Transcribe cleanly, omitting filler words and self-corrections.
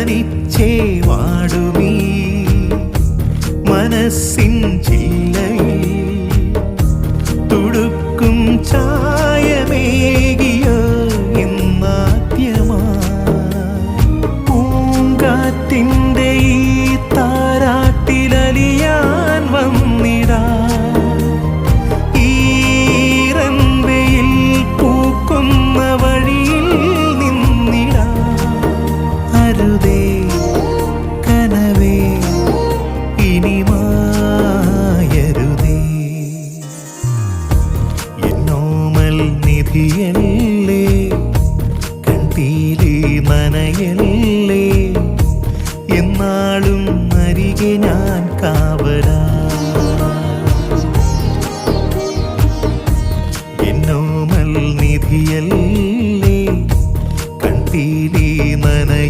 തനിച്ചേ വാടുമീ മനസ്സിൻ ചില്ലയിൽ തുടുക്കും ചായമേകിയോ പൂങ്കാറ്റിൻ്റെ ഈ താരാട്ടിലലിയാൻ വന്നിടാ ഈറൻവെയിൽ പൂക്കുന്ന വഴിയിൽ നിന്നിടാ അരുതേ